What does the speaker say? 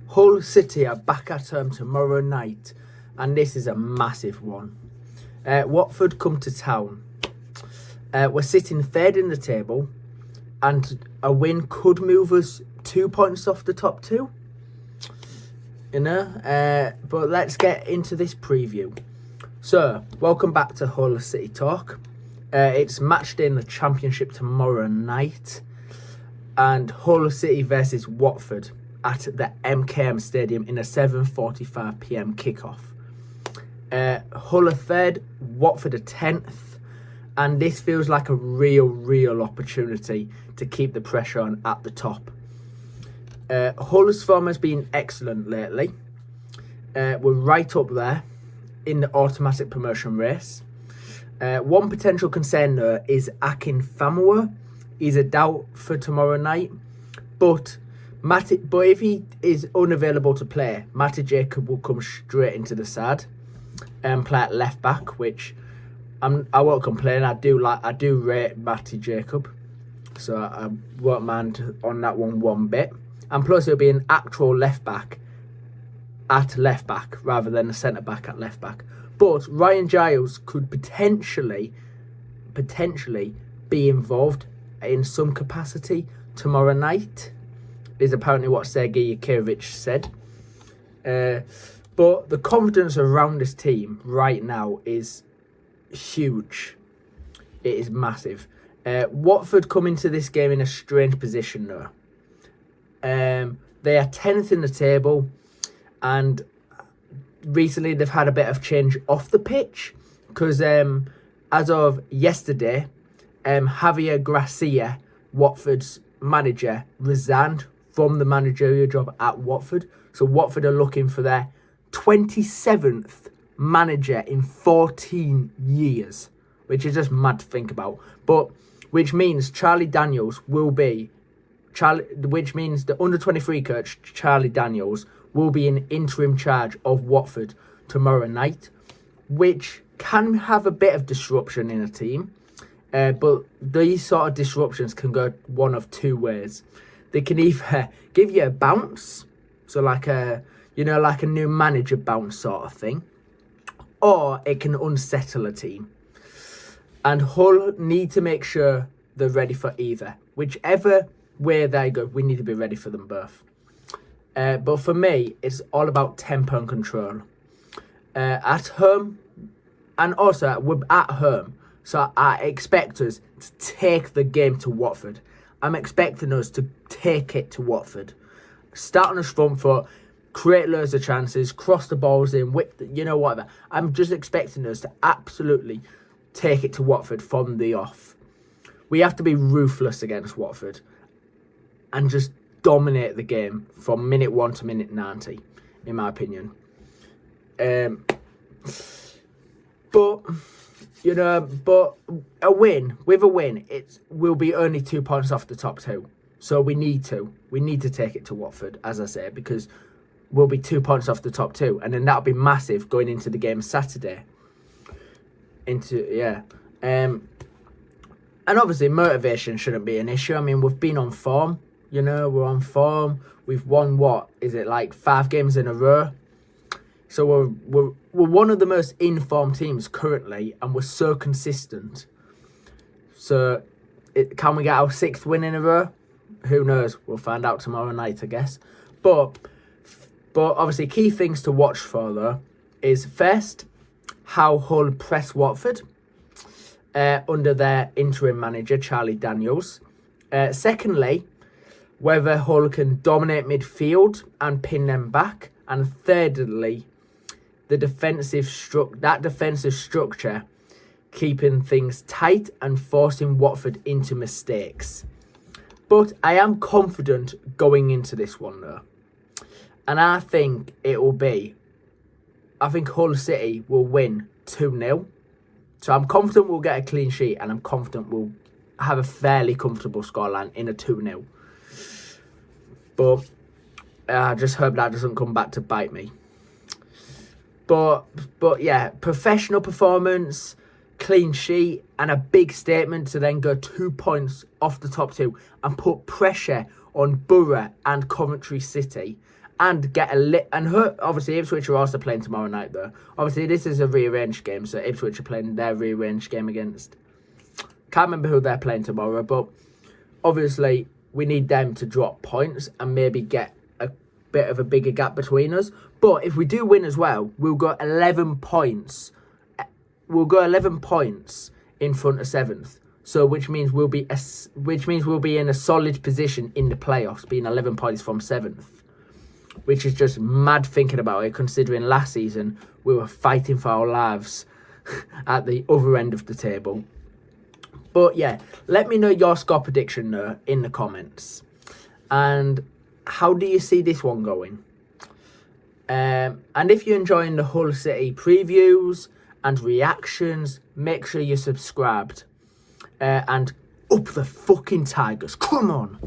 Hull City are back at home tomorrow night, and this is a massive one. Watford come to town. We're sitting third in the table, and a win could move us 2 points off the top two. But let's get into this preview. So, welcome back to Hull City Talk. It's match day in the Championship tomorrow night, and Hull City versus Watford at the MKM Stadium in a 7:45 PM kickoff. Hull are third, Watford are 10th, and this feels like a real opportunity to keep the pressure on at the top. Hull's form has been excellent lately. We're right up there in the automatic promotion race. One potential concern there is Akin Famoua. He's a doubt for tomorrow night, but if he is unavailable to play, Matty Jacob will come straight into the side and play at left back, which I won't complain. I do rate Matty Jacob, so I won't mind on that one bit. And plus, it'll be an actual left back at left back rather than a centre back at left back. But Ryan Giles could potentially be involved in some capacity tomorrow night, is apparently what Sergej said. But the confidence around this team right now is huge. It is massive. Watford come into this game in a strange position though. They are 10th in the table, and recently they've had a bit of change off the pitch because as of yesterday, Javier Gracia, Watford's manager, resigned from the managerial job at Watford. So Watford are looking for their 27th manager in 14 years, which is just mad to think about. But which means Charlie Daniels will be which means the under-23 coach Charlie Daniels will be in interim charge of Watford tomorrow night, which can have a bit of disruption in a team. But these sort of disruptions can go one of two ways. They can either give you a bounce, so like a new manager bounce sort of thing, or it can unsettle a team. And Hull need to make sure they're ready for either. Whichever way they go, we need to be ready for them both. But for me, it's all about tempo and control. At home, and also we're at home, so I expect us to take the game to Watford. I'm expecting us to take it to Watford. Start on a front foot, create loads of chances, cross the balls in, whatever. I'm just expecting us to absolutely take it to Watford from the off. We have to be ruthless against Watford and just dominate the game from minute 1 to minute 90, in my opinion. But a win, we'll be only 2 points off the top two. So we need to take it to Watford, as I say, because we'll be 2 points off the top two, and then that'll be massive going into the game Saturday. And obviously motivation shouldn't be an issue. I mean, we've been on form. We're on form. We've won 5 games in a row. So we're one of the most informed teams currently, and we're so consistent. So can we get our 6th win in a row? Who knows? We'll find out tomorrow night, I guess. But obviously key things to watch for though is first how Hull press Watford under their interim manager Charlie Daniels. Secondly, whether Hull can dominate midfield and pin them back, and thirdly, the defensive structure, keeping things tight and forcing Watford into mistakes. But I am confident going into this one though, and I think Hull City will win 2-0. So I'm confident we'll get a clean sheet, and I'm confident we'll have a fairly comfortable scoreline in a 2-0. But I just hope that doesn't come back to bite me. But yeah, professional performance, clean sheet, and a big statement to then go 2 points off the top two and put pressure on Borough and Coventry City and obviously Ipswich are also playing tomorrow night though. Obviously this is a rearranged game, so Ipswich are playing their rearranged game against, can't remember who they're playing tomorrow, but obviously we need them to drop points and maybe get a bit of a bigger gap between us. But if we do win as well, we'll go 11 points. We'll go 11 points in front of 7th. So which means we'll be in a solid position in the playoffs, being 11 points from 7th. Which is just mad thinking about it, considering last season we were fighting for our lives at the other end of the table. But yeah, let me know your score prediction there in the comments. And how do you see this one going? And if you're enjoying the Hull City previews and reactions, make sure you're subscribed. And up the fucking Tigers. Come on.